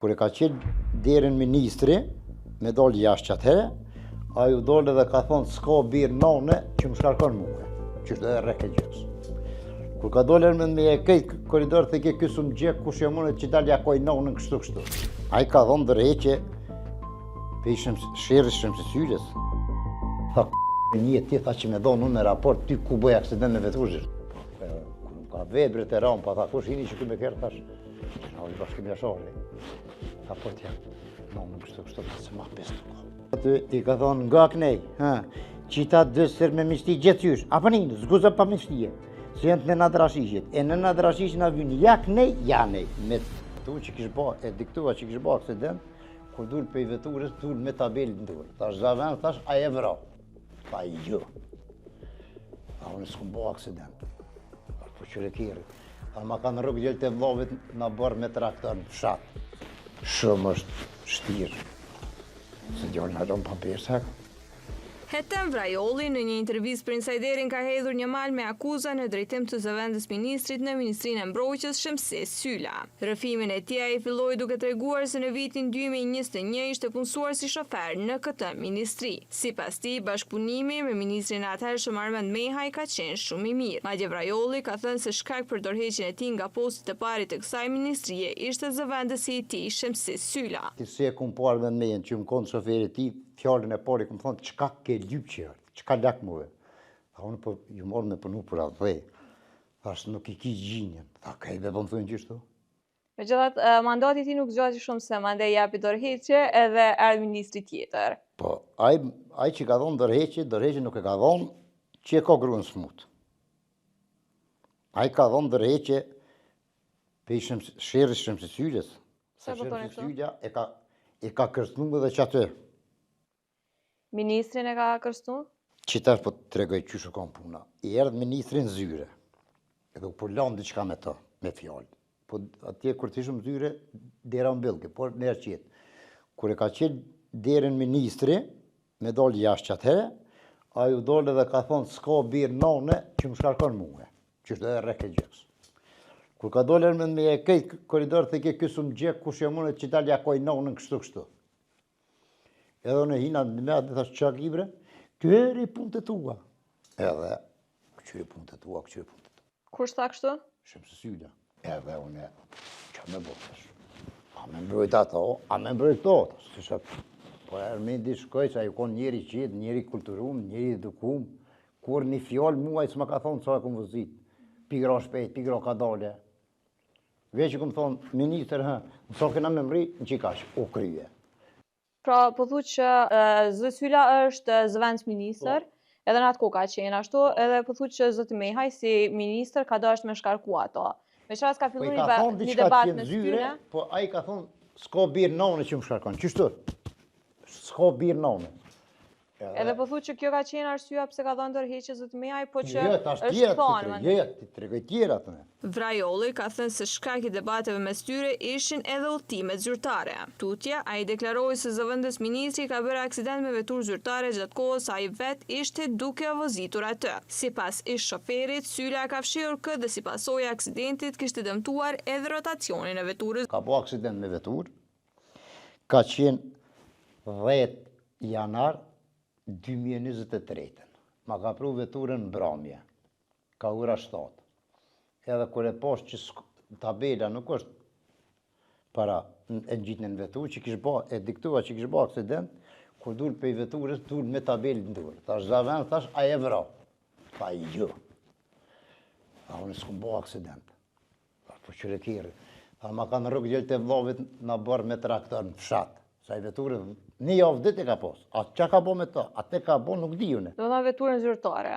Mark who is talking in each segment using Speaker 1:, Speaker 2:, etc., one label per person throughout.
Speaker 1: Kur e ka qenë derën ministri, me dalë jashtë atëherë, a ju dole dhe ka thonë s'ka birë nane që më shkarkon muhe, që është edhe reke gjës. Kur ka dole me e kejtë koridor të ke kësë më gjekë, kush e mune që dalë jakoj nanën kështu. A i ka thonë dërheqe pe i shërës shëmësësylles. Tha një ti tha që me donë unë në raport, ty ku bëj aksident me veturëzisht. Kur ka vebre të ramë, pa tha kush hini që ku me kërë thash. A i bashkë me jashari. Raport janë, nanën kështu, se ma pesë të kohë. Aty i ka thonë nga kënej, që ta dësër me mishti gjithjysh, apo një, zguza pa mishtije. Se jenë të në nadrashishjet, e në nadrashishjet nga vynë, ja kënej, ja nej. Me tu që kishë ba, e diktua që kishë ba aksident, kur dur për i veturës, dur me tabelë në dur. Thash zaven, thash, a e vra. Tha i gjë. Tha unë s'ku ba aksident. Po qëre kjerë. Tha ma ka në rrugë gjellë të vlovit në bërë me traktor në fshatë. Shumë është shtirë. Se gjallë në adonë pa pesek.
Speaker 2: Hetem Vrajolli në një intervistë për Insajderin ka hedhur një mal me akuza në drejtim të zëvendës ministrit në Ministrinë e Mbrojtjes Shemses Sylla. Rrëfimin e tij ai filloi duke treguar se në vitin 2021 ishte punësuar si shofer në këtë ministri. Sipas tij, bashkëpunimi me ministrin e atëhershëm Armend Mehaj ka qenë shumë i mirë. Madje Vrajolli ka thënë se shkak për dorëheqjen e tij nga posti i parë të kësaj ministrie ishte zëvendësi i tij Shemses Sylla.
Speaker 1: Si e kum po Armend Mehajin që më konë shoferi i tij, fjallën e pari këmë thonë, qka ke lypë që është, qka lakë muve. Tha unë po ju morë me punu për atë dhej. Thashtë nuk i ki gjinjen. Tha ka i be po më thujnë qështu.
Speaker 3: Me gjithat, mandati ti nuk zgjati shumë se mandej japi dorëheqje edhe erdhë ministri tjetër.
Speaker 1: Po, aj që ka dhonë dorëheqje nuk e ka dhonë që e ka gruën smut. Aj ka dhonë dorëheqje pe i shërës Shemsesylles.
Speaker 3: Se
Speaker 1: Shemsesylja e ka kërstnu dhe që atë.
Speaker 3: Ministrin e ka kërstu?
Speaker 1: Qitash po të tregoj qysh u kam puna. I erdhë ministrin zyre, edhe u përlanë diqka me ta, me fjallë. Po atje kur të ishëm zyre, dera mbilke, por në erë qetë. Kur e ka qenë derën ministri, me dalë jashtë atëherë, a ju dole dhe ka thonë s'ka birë nane që më shkarkon muhe, që është edhe reke gjës. Kur ka dole me e kejtë koridor të ke kësë më gjekë, kush e mune që dalë jakoj nanën kështu. Edhe në hina në me atë dhe thashtë qak ibre, këri punë të tua. Edhe, këri punë të tua.
Speaker 3: Kur shta kështu?
Speaker 1: Shemsesylja. Edhe une, që me botësh? A me mbrojt ato, a me mbrojt to. Po Ermendi shkoj që a ju konë njeri qitë, njeri kulturum, njeri edukum. Kur një fjallë muaj s'ma ka thonë sa e këmë vëzit. Pigra shpejt, pigra ka dale. Veç që këmë thonë, minister, nësa këna me mri, në qikash, u kryje.
Speaker 3: Pra, po thu që zë Sylla është zëvendës minister, edhe në atë ko ka qenë ashtu, edhe po thu që zëtë Mehaj si minister ka dashtë me shkarku ato. Me qëras ka fillu një debat me styre.
Speaker 1: Po a i ka thonë, s'ka birë nane që më shkarkon, qështu? S'ka birë nane.
Speaker 3: Edhe po thu që kjo ka qenë arsyeja pse ka dhënë dorëheqje zëtë Mehaj, po që
Speaker 1: është thonë. Ti tregoj tjera të ne.
Speaker 2: Vrajolli ka thënë se shkak i debateve me styre ishin edhe udhëtimet zyrtare. Tutje, ai deklaroi se zëvendës ministri ka bërë aksident me veturë zyrtare gjatë kohës ai vet ishte duke vozitur atë. Sipas ish shoferit, Sylla ka fshirë këtë dhe si pasojë e aksidentit kishte dëmtuar edhe rotacionin e veturës.
Speaker 1: Ka bo aksident me veturë, ka qenë 10 janar 2023. Ma ka pru veturën në Bramje, ka ura 7. Edhe kur e poshtë që tabela nuk është para e gjitën në veturë, që kishë ba, e diktua që kishë ba aksident, kur dur për i veturës, dur me tabelë në dur. Thash zaven, thash, a e vra. Tha i gjë. Tha unë s'ku ba aksident. Po qëre kjerë. Tha ma ka në rrugë gjellë të vlovit në bërë me traktor në fshatë. Sa i veturë, një javë dit e ka posë. A që ka bo me ta? A te ka bo nuk dijune.
Speaker 3: Do në veturën zyrtare.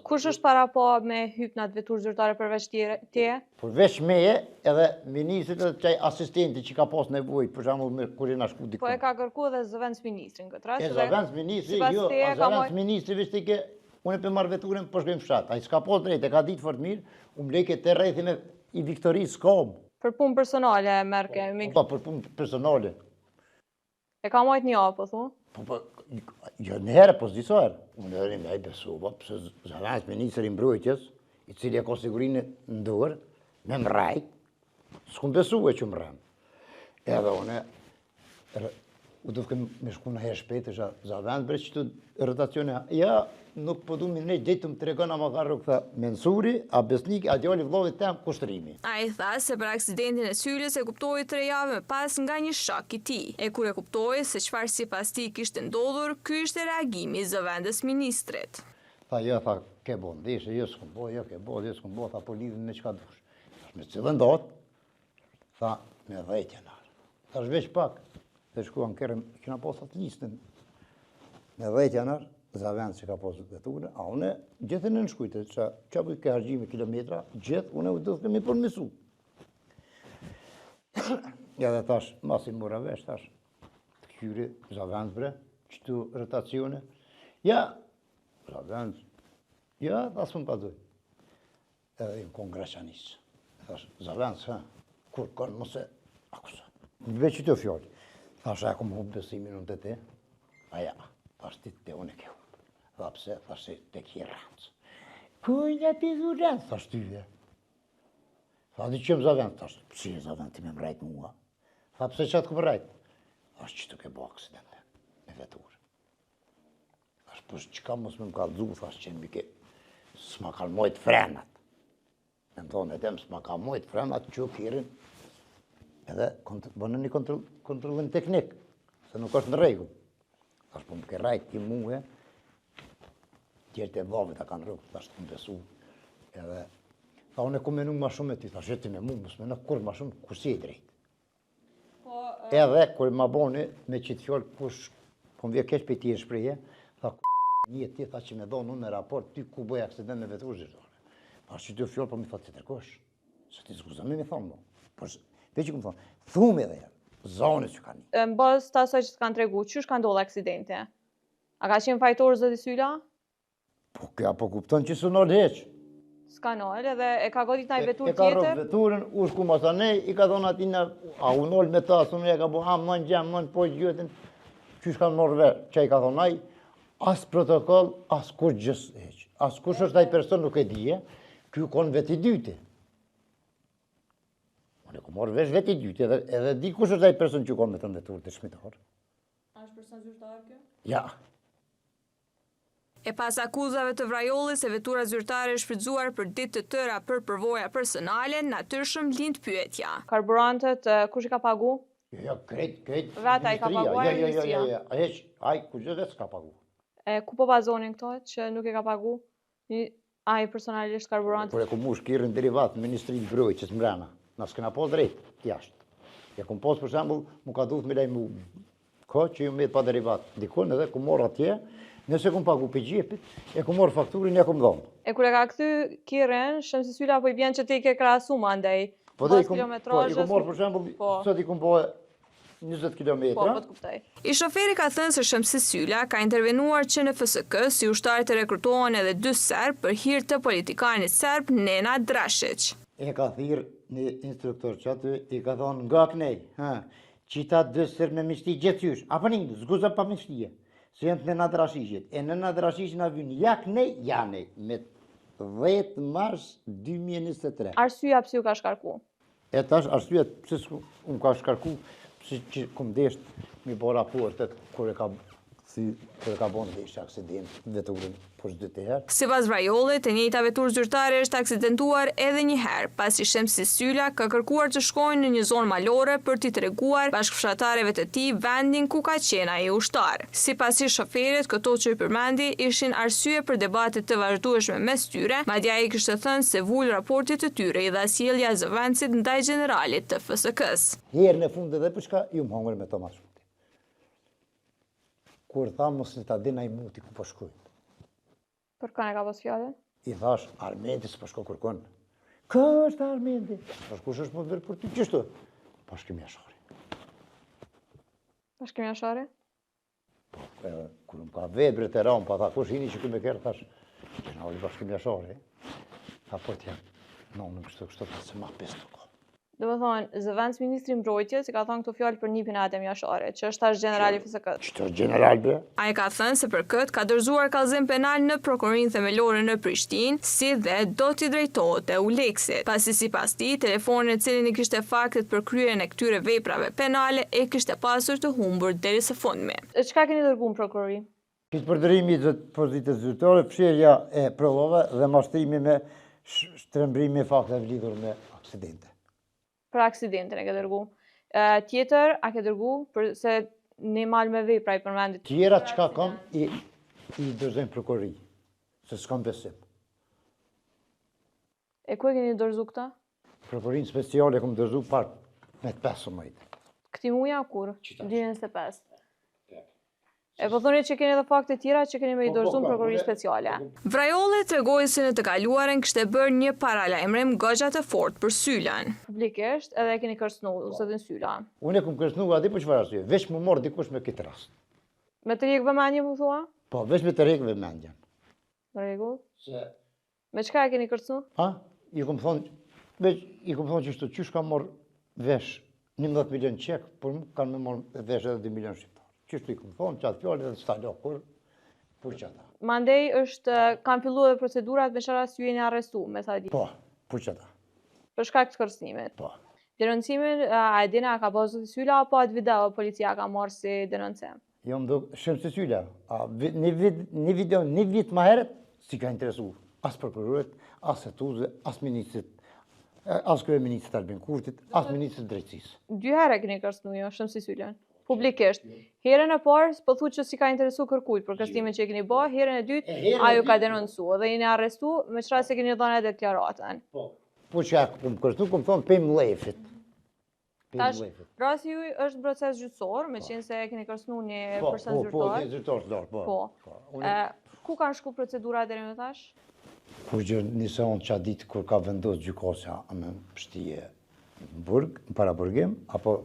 Speaker 3: Kush është para po me hypë në atë veturë zyrtare përveç tje?
Speaker 1: Përveç meje edhe ministrit edhe qaj asistenti që ka posë nevojt, për shamu kur i na shku dikun.
Speaker 3: Po e ka kërku dhe zëvendës ministrin këtë rast?
Speaker 1: E zëvendës ministri, jo, a zëvendës ministri vishti ke, unë e për marrë veturën për shkojmë fshat. A i s'ka posë drejt, e ka ditë fort mirë, unë leke të rejthin i Viktorisë s'kom.
Speaker 3: Për punë personale, merke?
Speaker 1: Po, për punë personale.
Speaker 3: E ka majtë një apë, thu?
Speaker 1: Po, jo në herë, po s'disa herë. Unë edhe me e besova, pëse zëvendës ministri mbrojtjes, i cili e ka sigurinë në dorë, me mrajt, s'kum besu e që mrem. Edhe une, u do të me shku në herë shpejt, isha zavend bre që të rotacione. Ja, nuk po du me ne gjejtëm të regon a makarë këta mensuri, a besnik, a djali vllovit tem kushtrimi.
Speaker 2: A i tha se për aksidentin e Sylës e kuptoi 3 javë më pas nga një shok i tij. E kur e kuptoi se çfarë sipas tij kishte ndodhur, ky ishte reagimi i zëvendës ministrit.
Speaker 1: Tha, jo, tha, ke bo ndeshe, jo s'kum bo, jo ke bo, jo s'kum bo, tha, po lidhin me qka dush. Thash, me cilën dot, tha, me 10 janar. Thash, veç pak, dhe shkuan kërëm, kina posat listën. Me 10 janar, zavend që ka posat veture, a une gjithën në shkujte, që bëj ke hargjime kilometra, gjithë, une u dhëtë kemi përmisu. Ja dhe thash, mas i mura vesh, thash, të kyri, zavend bre, qëtu rotacione. Ja, zavend, ja, tha s'më pa dojë. Edhe im kon Greqanisë. Thash, zavend, s'ha, kur konë mëse, akusa. Në veç që të fjallë. Thash, e kom hubë besimin unë të te. A ja, thash, ti te unë e ke hubë. Tha pse, thash, te kje rëndës. Kujnë e pidhu rëndës, thash tyve. Tha, di qëmë zavend, thash, pësi e zavend ti me më rajtë mua. Tha, pse që atë këmë rajtë? Thash, që të ke bo aksidente, me veturë. Thash, për që ka mos me më kalëzu, thash, që mbi ke, s'ma kalmojt frenat. Në tonë e tem, s'ma kalmojt frenat që kirin, edhe bënë një kontrollim teknik, se nuk është në rregull. Thash, po më ke rajt ti muhe, tjerë të vavit a kanë rrugë, thash, të më besu. Edhe, tha, unë e ku menu ma shumë e ti, thash, ti me mu, mos me në kur ma shumë, kur si e drejt. Edhe, kur ma boni, me qitë fjallë, kush, po më vje keq për ti e shpreje, tha, një ti, tha, që me donë unë në raport, ty ku bëj aksident me vetur zhjitore. Thash, që ty fjallë, po mi tha, të tërkosh, se ti s'kuza me thonë, mo. Veç që këmë thonë, thume dhe jërë, zone që ka një.
Speaker 3: Në bazë të asaj që të kanë tregu, qysh ka ndodhë aksidente? A ka qenë fajtor zëti Syla?
Speaker 1: Po kja po kupton që së nërë heqë.
Speaker 3: S'ka nërë, edhe e ka godit nga i vetur
Speaker 1: E ka rrë
Speaker 3: tjetër?
Speaker 1: veturën, u shku masanej, i ka thonë ati në, a u nëllë me ta, së në e ka bo, ha, mën gjemë, mën po gjëtin, qysh ka mërë verë, që i ka thonë aj, as protokoll, as kur gjës heqë. As kush është aj person nuk e dije, kjo konë veti dyti. Unë e ku morë vesh veti dyti, edhe di kush është aj person që konë me të në veturë të shmitarë.
Speaker 3: A është person zyrtar kjo?
Speaker 1: Ja.
Speaker 2: E pas akuzave të Vrajollis se vetura zyrtare e shfrytzuar për ditë të tëra për përvoja personale, natyrshëm lind pyetja.
Speaker 3: Karburantet, kush i ka pagu?
Speaker 1: Ja, krejt.
Speaker 3: Veta i ka paguar ministria?
Speaker 1: Ja, aj, ku gjithë vetë s'ka pagu.
Speaker 3: E ku po bazonin këto që nuk i ka pagu? Ai personalisht karburantet?
Speaker 1: Kur e ku mush kirën derivat në Ministri të Mbrojtjes mbrana, na s'kena pos drejt, jashtë. Ja ku pos për shembull, mu ka duhet me lejmë ko që ju me pa derivat. Dikon edhe ku morë atje, nëse ku pagu për gjepit, e ku morë fakturin, ja ku më dhomë.
Speaker 3: E kur e ka kthy kirën, Shemsi Syla po i vjen që ti ke krahasu më andej.
Speaker 1: Po dhe i ku morë për shembull, sot i ku bëhe 20 kilometra.
Speaker 3: Po të kuptoj.
Speaker 2: I shoferi ka thënë se Shemsi Syla ka intervenuar që në FSK si ushtarë të rekrutohen edhe 2 serb për hir të politikanit serb Nenad Drashić.
Speaker 1: E ka thirë një instruktor që aty i ka thonë nga kënej, qita 2 serb me mishti gjithysh, apo një, zguza pa mishtije, se jenë të Nenad Drashicit. E Nenad Drashić na vynë ja kënej, ja nej, me 10 mars 2023.
Speaker 3: Arsyeja pse ju ka shkarku?
Speaker 1: E tash arsyeja pse unë ka shkarku, si që këmë desht mi bo raportet kër e ka bon dhe ishte aksident veturën për shdy të herë.
Speaker 2: Sipas Vrajollit, e njëjta veturë zyrtare është aksidentuar edhe një herë, pasi Shemsi Syla ka kërkuar të shkojnë në një zonë malore për t'i treguar bashkëfshatareve të tij vendin ku ka qenë ai ushtar. Sipas i shoferit, këto që i përmendi ishin arsye për debate të vazhdueshme mes tyre, madje ai kishte thënë se vul raportit të tyre i dha sjellja e zëvendësit ndaj generalit të FSK-s.
Speaker 1: Herë në fund edhe për shka, ju më hongër me Tomas Muti. Kur tha mos në ta dina i Muti ku po shkojnë.
Speaker 3: Për kanë e ka pos fjallën?
Speaker 1: I thash, Armendi s'po shko kërkon. Kë është Armendi? Thash, kush është më të verë për ty? Qështu? Bashkimi Ashari.
Speaker 3: Bashkimi Ashari?
Speaker 1: Po, kur më ka vebre të ramë, pa tha, kush hini që këmë e kërë, thash, që në oli Bashkimi Ashari. Tha, po t'jem, në kështu, se ma 5 të ko.
Speaker 3: Do të thonë, zëvendës ministri mbrojtjes i ka thënë këto fjalë për nipin e Adem Jasharit, që është tash generali FSK-s.
Speaker 1: Ç'është general be?
Speaker 2: Ai ka thënë se për këtë ka dorëzuar kallëzim penal në Prokurorinë Themelore në Prishtinë, si dhe do t'i drejtohet te Uleksit, pasi sipas tij telefoni i cilin i kishte faktet për kryerjen e këtyre veprave penale e kishte pasur të humbur deri së fundmi.
Speaker 3: Çka keni dërguar në prokurori?
Speaker 1: Këtë përdërimi i pozitës zyrtare, fshirja e provave dhe mashtrimi me shtrembrimi e fakteve lidhur me aksidente.
Speaker 3: Për aksidentin e ke dërgu. Tjetër, a ke dërgu për se një mal me vepra i përmendit?
Speaker 1: Tjera çka kam i dorëzojnë prokurori, se s'kam besim.
Speaker 3: E ku e keni dorëzu këta?
Speaker 1: Prokurorin speciale kam dorëzu par me 15.
Speaker 3: Këti muja kur? 2025. E po thoni që keni edhe fakte tjera që keni me i dorëzu në prokurori speciale.
Speaker 2: Vrajolli tregoi se në të kaluarën kishte bërë një paralajmërim goxha të fortë për Sylan.
Speaker 3: Publikisht edhe e keni kërcënuar ose dhe në Syla.
Speaker 1: Unë e kam kërcënuar aty për çfarë arsye? Veç më mor dikush me këtë rast.
Speaker 3: Me të rikë vëmendje më thua?
Speaker 1: Po, veç me të rrekë vëmendjen.
Speaker 3: Në rregull.
Speaker 1: Se
Speaker 3: Me çka e keni kërcënuar?
Speaker 1: ha, i kam thonë që çysh ka marr vesh 11 milion çek, por më kanë më marr vesh edhe 2 milion shqiptar. Qështu i këmë thonë, qatë fjallë dhe s'ta lo kur qëta.
Speaker 3: Mandej kanë fillu edhe procedurat me çfarë arsye jeni arrestu, me sa di.
Speaker 1: Po, për qëta.
Speaker 3: Për shkak të kërcënimit.
Speaker 1: Po.
Speaker 3: Denoncimin, a e dina ka pasur të Syla apo atë video policia ka marrë si denoncim?
Speaker 1: Jo më do, shemë se Syla, një video, një vit ma heret, si ka interesu, as prokurorit, as setuze, as ministrit, as kryeministrit Albin Kurtit, as ministrit drejtësisë. 2 herë
Speaker 3: keni kërcënuar jo, Shëmsi Sylan. Publikisht. Herën e parë, s'po thu që si ka interesu kërkujt për kërstimin që e keni bë, herën e dytë, ajo ka denoncu dhe jeni arrestu, me çfarë se keni dhënë deklaratën.
Speaker 1: Po që këmë kërstu, këmë thonë pejmë lefit.
Speaker 3: Tash, rasti juj është proces gjyqësor, me qenë se keni kërcënuar një person zyrtar.
Speaker 1: Po, një zyrtar s'dor,
Speaker 3: po. Ku kanë shku procedura deri më tash?
Speaker 1: Kur gjë nisa unë qa ditë kur ka vendos gjykosja në pështije në burg, në para burgim, apo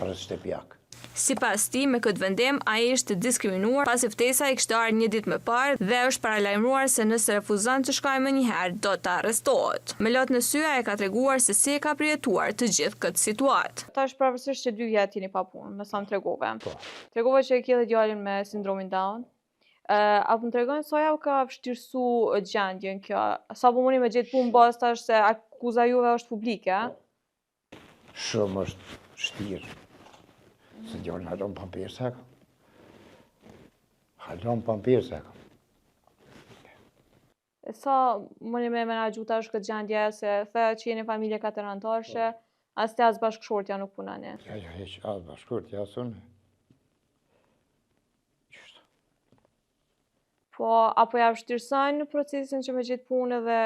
Speaker 1: arrest shtepjak.
Speaker 2: Sipas tij, me këtë vendim, ai ishte diskriminuar pasi ftesa i kishte ardhur një ditë më parë dhe është paralajmëruar se nëse refuzon të shkojë më një herë, do të arrestohet. Me lot në sy ai ka treguar se si e ka përjetuar të gjithë këtë situatë.
Speaker 3: Tash pavarësisht që 2 vjet jeni pa punë, me sa më tregove. Tregove që e ke dhe djalin me sindromin Down. Apo më tregon sa ja ka vështirësu gjendjen kjo? Sa po mundi me gjetë punë bas tash se akuza juve është publike?
Speaker 1: Shumë është vështirë. Se djallin halon pampirë se ka. Halon pampirë se ka.
Speaker 3: E sa mundi me menagju tash këtë gjendje se thë që jeni familje 4 anëtarëshe, as të as bashkëshortja nuk punani?
Speaker 1: Ja, heq, as bashkëshortja, as unë.
Speaker 3: Po, apo ja vështirëson procesin që me gjithë punë dhe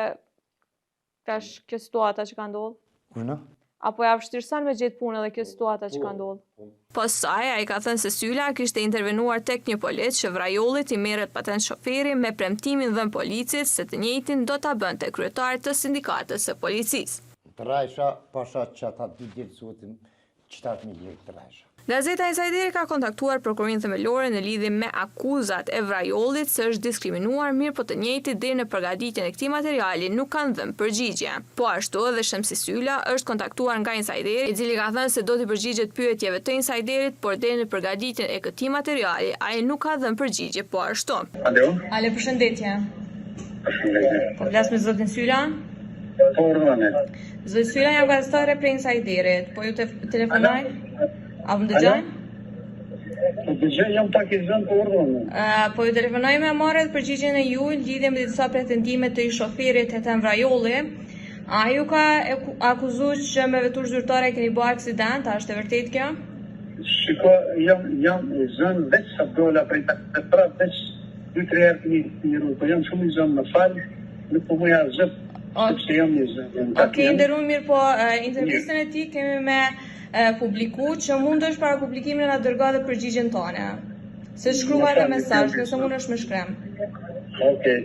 Speaker 3: tash kjo situata që ka ndodhë?
Speaker 1: Kuna?
Speaker 3: Apo ja vështirëson me gjithë punë dhe kjo situata që ka ndodhë?
Speaker 2: Po saj, ai ka thënë se Syla kishte intervenuar tek një polic që vrajollit i merret patent shoferi me premtimin dhënë policit se të njëjtin do ta bënte kryetari të sindikatës së policisë.
Speaker 1: Trajsha, pasha që ata dy djelësutin qëtat milion trajsha.
Speaker 2: Gazeta Insideri ka kontaktuar Prokurorinë Themelore në lidhje me akuzat e vrajollit se është diskriminuar, mirë po të njëjtit deri në përgatitjen e këtij materiali nuk kanë dhënë përgjigje. Po ashtu edhe Shëmsi Syla është kontaktuar nga Insideri, i cili ka thënë se do t'i përgjigjet pyetjeve të Insiderit, por deri në përgatitjen e këtij materiali ai nuk ka dhënë përgjigje po ashtu.
Speaker 4: Alo?
Speaker 3: Ale, përshëndetje.
Speaker 4: Përshëndetje.
Speaker 3: Po flas me zotin Syla?
Speaker 4: Po urdhëne.
Speaker 3: Zoti Syla jam gazetare për Insiderit. Po ju telefonoj? A më dëgjojnë?
Speaker 4: Po dëgjoj, jam pak i zënë për urdhëne.
Speaker 3: Po ju telefonoj me marrë përgjigjen e ju lidhje me disa pretendime të i shoferit Hetem Vrajolli. A ju ka akuzuar që me vetur zyrtare keni bërë aksident, a është e vërtet kjo?
Speaker 4: Shiko, jam i zënë veç sa dola prej të pra veç 2-3 herë një rrugë, po jam shumë i zënë më falë, nuk po muja zëtë, sepse jam i zënë.
Speaker 3: Okej, nderuar mirë, po intervistën e ti kemi me publiku që mund është para publikimin nga dërga dhe përgjigjen tone. Se shkrua dhe mesazh, nëse mund është me shkrem.
Speaker 4: Okej.